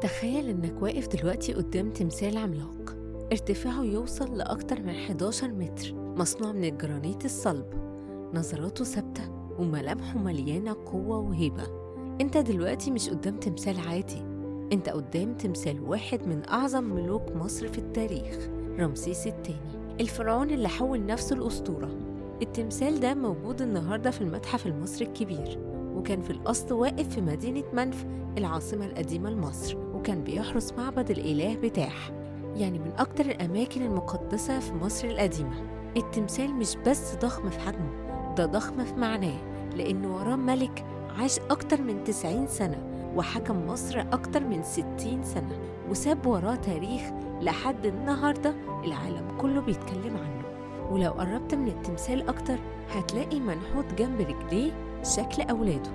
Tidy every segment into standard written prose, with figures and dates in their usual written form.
تخيل إنك واقف دلوقتي قدام تمثال عملاق ارتفاعه يوصل لأكتر من 11 متر، مصنوع من الجرانيت الصلب. نظراته ثابتة وملامحه مليانة قوة وهيبة. انت دلوقتي مش قدام تمثال عادي، انت قدام تمثال واحد من أعظم ملوك مصر في التاريخ، رمسيس الثاني، الفرعون اللي حول نفسه الأسطورة. التمثال ده موجود النهاردة في المتحف المصري الكبير، وكان في الأصل واقف في مدينة منف العاصمة القديمة لمصر، وكان بيحرس معبد الإله بتاح، يعني من أكتر الأماكن المقدسة في مصر القديمة. التمثال مش بس ضخم في حجمه، ده ضخم في معناه، لأنه وراه ملك عاش أكتر من 90 سنة وحكم مصر أكتر من 60 سنة، وساب وراه تاريخ لحد النهاردة العالم كله بيتكلم عنه. ولو قربت من التمثال أكتر هتلاقي منحوت جنب رجليه شكل أولاده،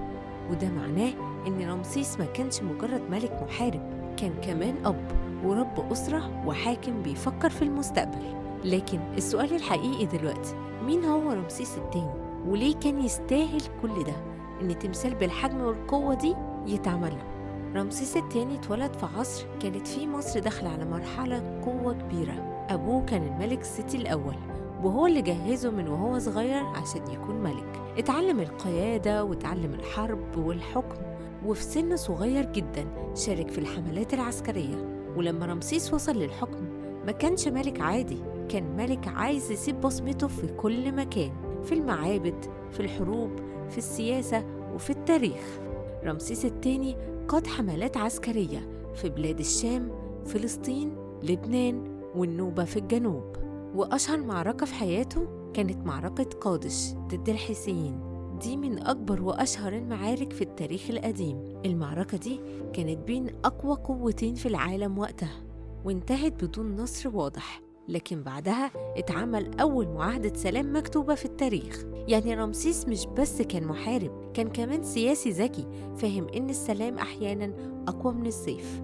وده معناه إن رمسيس ما كانش مجرد ملك محارب، كان كمان أب ورب أسرة وحاكم بيفكر في المستقبل. لكن السؤال الحقيقي دلوقتي، مين هو رمسيس الثاني؟ وليه كان يستاهل كل ده إن تمثال بالحجم والقوة دي يتعمل له؟ رمسيس الثاني اتولد في عصر كانت فيه مصر داخلة على مرحلة قوة كبيرة. أبوه كان الملك سيتي الأول، وهو اللي جهزه من وهو صغير عشان يكون ملك. اتعلم القيادة واتعلم الحرب والحكم، وفي سن صغير جدا شارك في الحملات العسكرية. ولما رمسيس وصل للحكم ما كانش ملك عادي، كان ملك عايز يسيب بصمته في كل مكان، في المعابد، في الحروب، في السياسة، وفي التاريخ. رمسيس الثاني قاد حملات عسكرية في بلاد الشام، فلسطين، لبنان، والنوبة في الجنوب. وأشهر معركة في حياته كانت معركة قادش ضد الحيثيين، دي من أكبر وأشهر المعارك في التاريخ القديم. المعركة دي كانت بين أقوى قوتين في العالم وقتها، وانتهت بدون نصر واضح، لكن بعدها اتعمل أول معاهدة سلام مكتوبة في التاريخ. يعني رمسيس مش بس كان محارب، كان كمان سياسي ذكي، فاهم إن السلام أحياناً أقوى من السيف.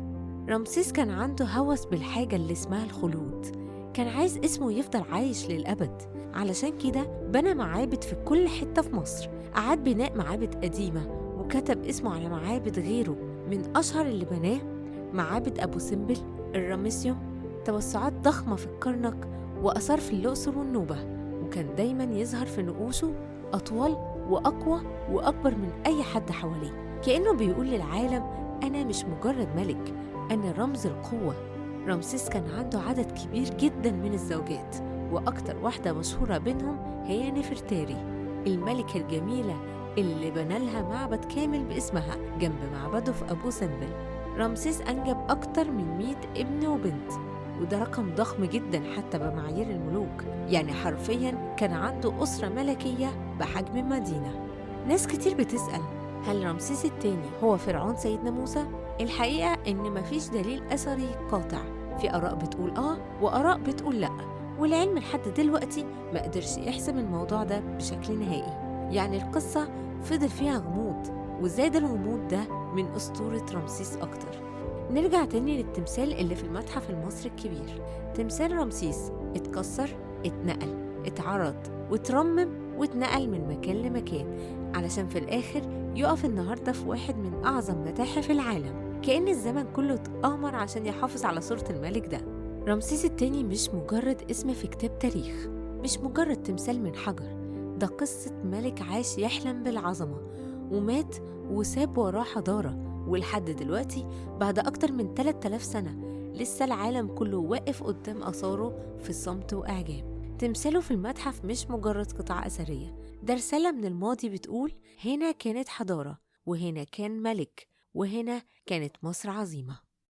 رمسيس كان عنده هوس بالحاجة اللي اسمها الخلود، كان عايز اسمه يفضل عايش للأبد. علشان كده بنى معابد في كل حتة في مصر، أعاد بناء معابد قديمة وكتب اسمه على معابد غيره. من أشهر اللي بناه معابد أبو سمبل، الرمسيوم، توسعات ضخمة في الكرنك، وآثار في الأقصر والنوبة. وكان دايما يظهر في نقوشه أطول وأقوى وأكبر من أي حد حواليه، كأنه بيقول للعالم أنا مش مجرد ملك، أنا رمز القوة. رمسيس كان عنده عدد كبير جدا من الزوجات، وأكتر واحدة مشهورة بينهم هي نفرتاري، الملكة الجميلة اللي بنى لها معبد كامل باسمها جنب معبده في أبو سمبل. رمسيس أنجب أكتر من 100 ابن وبنت، وده رقم ضخم جدا حتى بمعايير الملوك، يعني حرفيا كان عنده أسرة ملكية بحجم مدينة. ناس كتير بتسأل، هل رمسيس الثاني هو فرعون سيدنا موسى؟ الحقيقة إن مفيش دليل أثري قاطع، في آراء بتقول وآراء بتقول لأ، والعلم لحد دلوقتي ما قدرش يحسم الموضوع ده بشكل نهائي. يعني القصة فضل فيها غموض، وزاد الغموض ده من أسطورة رمسيس أكتر. نرجع تاني للتمثال اللي في المتحف المصري الكبير. تمثال رمسيس اتكسر، اتنقل، اتعرض، واترمم، واتنقل من مكان لمكان، علشان في الآخر يقف النهاردة في واحد من أعظم متاحف العالم. كأن الزمن كله اتآمر عشان يحافظ على صورة الملك ده. رمسيس الثاني مش مجرد اسم في كتاب تاريخ، مش مجرد تمثال من حجر، ده قصة ملك عاش يحلم بالعظمة ومات وساب وراه حضارة. ولحد دلوقتي بعد أكتر من 3000 سنة لسه العالم كله واقف قدام آثاره في صمت وإعجاب. تمثاله في المتحف مش مجرد قطعة أثرية، ده رسالة من الماضي بتقول هنا كانت حضارة، وهنا كان ملك، وهنا كانت مصر عظيمة.